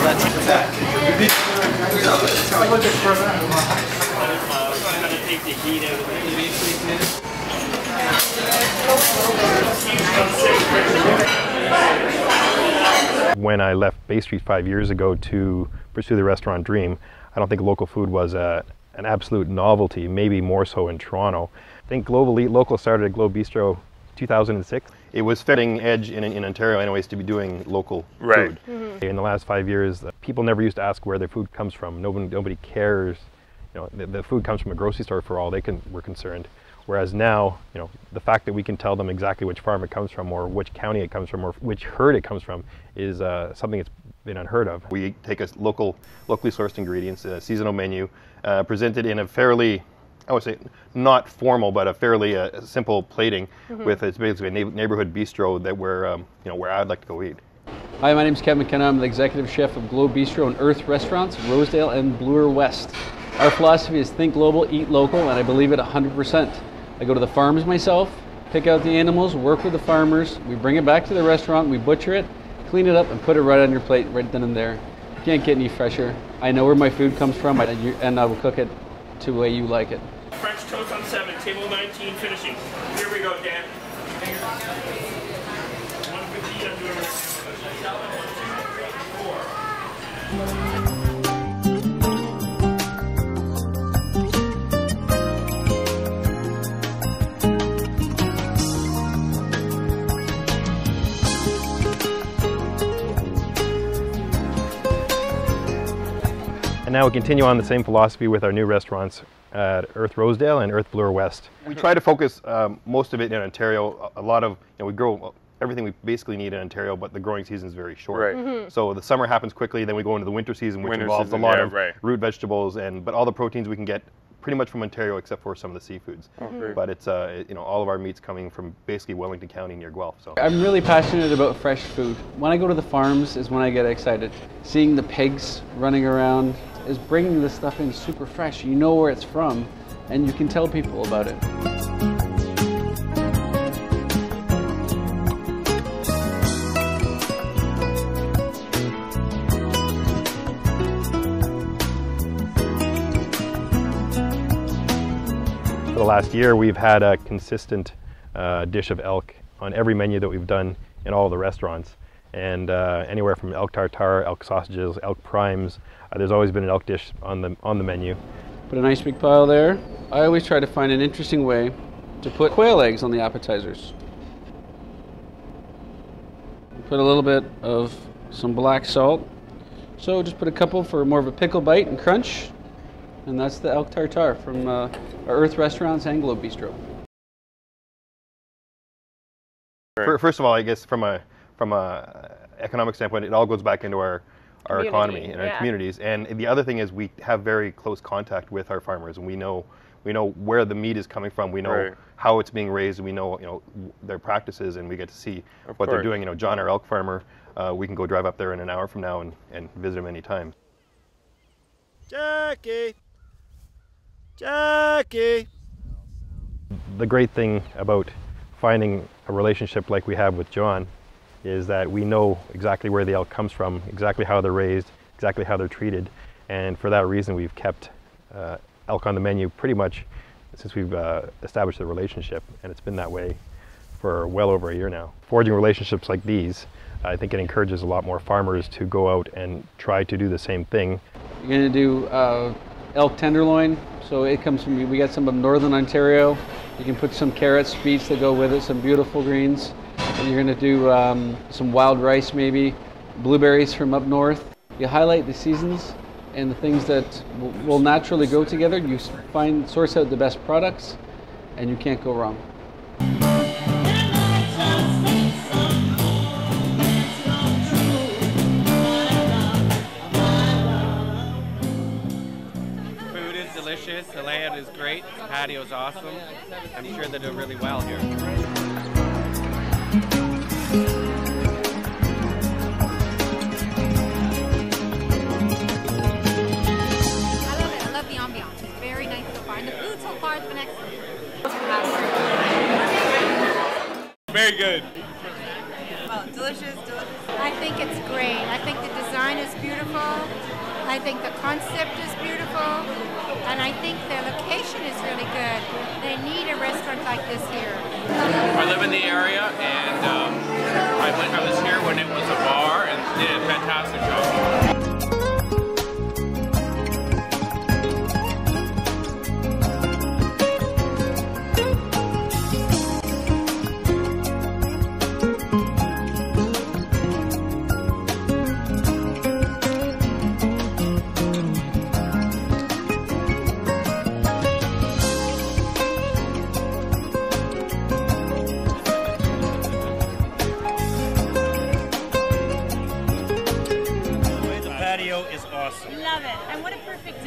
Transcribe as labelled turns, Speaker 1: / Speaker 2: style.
Speaker 1: When I left Bay Street 5 years ago to pursue the restaurant dream, I don't think local food was an absolute novelty, maybe more so in Toronto. I think Global Eat Local started at Globe Bistro 2006. It was cutting edge in Ontario anyways to be doing local food. Mm-hmm. In the last 5 years, people never used to ask where their food comes from. Nobody cares. You know, the food comes from a grocery store for all we're concerned. Whereas now, you know, the fact that we can tell them exactly which farm it comes from, or which county it comes from, or which herd it comes from, is something that's been unheard of. We take a locally sourced ingredients, a seasonal menu, presented in a fairly, I would say, not formal, but a fairly simple plating. Mm-hmm. With it's basically a neighborhood bistro that where I'd like to go eat.
Speaker 2: Hi, my name is Kevin McKenna. I'm the executive chef of Globe Bistro and Earth Restaurants, Rosedale and Bloor West. Our philosophy is think global, eat local, and I believe it 100%. I go to the farms myself, pick out the animals, work with the farmers, we bring it back to the restaurant, we butcher it, clean it up, and put it right on your plate, right then and there. You can't get any fresher. I know where my food comes from, and I will cook it to the way you like it.
Speaker 3: French toast on 7, table 19, finishing. Here we go, Dan. 150, I'm doing 1, 2, 3, 4.
Speaker 1: And now we continue on the same philosophy with our new restaurants at Earth Rosedale and Earth Bloor West. We try to focus most of it in Ontario. A lot of, we grow everything we basically need in Ontario, but the growing season is very short. Right. Mm-hmm. So the summer happens quickly, then we go into the winter season, which involves a lot of root vegetables, but all the proteins we can get pretty much from Ontario except for some of the seafoods. Mm-hmm. But it's all of our meat's coming from basically Wellington County near Guelph. So
Speaker 2: I'm really passionate about fresh food. When I go to the farms is when I get excited. Seeing the pigs running around is bringing this stuff in super fresh. You know where it's from, and you can tell people about it.
Speaker 1: For the last year, we've had a consistent dish of elk on every menu that we've done in all of the restaurants. And anywhere from elk tartare, elk sausages, elk primes, there's always been an elk dish on the menu.
Speaker 2: Put a nice big pile there. I always try to find an interesting way to put quail eggs on the appetizers. Put a little bit of some black salt. So just put a couple for more of a pickle bite and crunch. And that's the elk tartare from our Earth Restaurants and Globe Bistro.
Speaker 1: First of all, I guess from a economic standpoint, it all goes back into our economy and our communities. And the other thing is we have very close contact with our farmers, and we know where the meat is coming from. We know how it's being raised. We know their practices, and we get to see what they're doing. John, our elk farmer, we can go drive up there in an hour from now and visit him anytime.
Speaker 4: Jackie! Jackie!
Speaker 1: The great thing about finding a relationship like we have with John is that we know exactly where the elk comes from, exactly how they're raised, exactly how they're treated, and for that reason we've kept elk on the menu pretty much since we've established the relationship, and it's been that way for well over a year now. Forging relationships like these, I think it encourages a lot more farmers to go out and try to do the same thing.
Speaker 2: You're going to do elk tenderloin, so it comes from, we got some of Northern Ontario. You can put some carrots, beets that go with it, some beautiful greens. And you're going to do some wild rice maybe, blueberries from up north. You highlight the seasons and the things that will naturally go together. You source out the best products, and you can't go wrong.
Speaker 5: Food is delicious, the layout is great, the patio is awesome. I'm sure they do really well here.
Speaker 6: I love the ambiance. It's very nice so far, and the food so far has been excellent.
Speaker 5: Very good.
Speaker 4: Oh, delicious, delicious.
Speaker 7: I think it's great. I think the design is beautiful. I think the concept is beautiful. And I think the location is really good. They need a restaurant like this here.
Speaker 5: I live in the area, and I was here when it was a bar and did a fantastic job.
Speaker 3: Patio is awesome.
Speaker 4: Love it. And what a perfect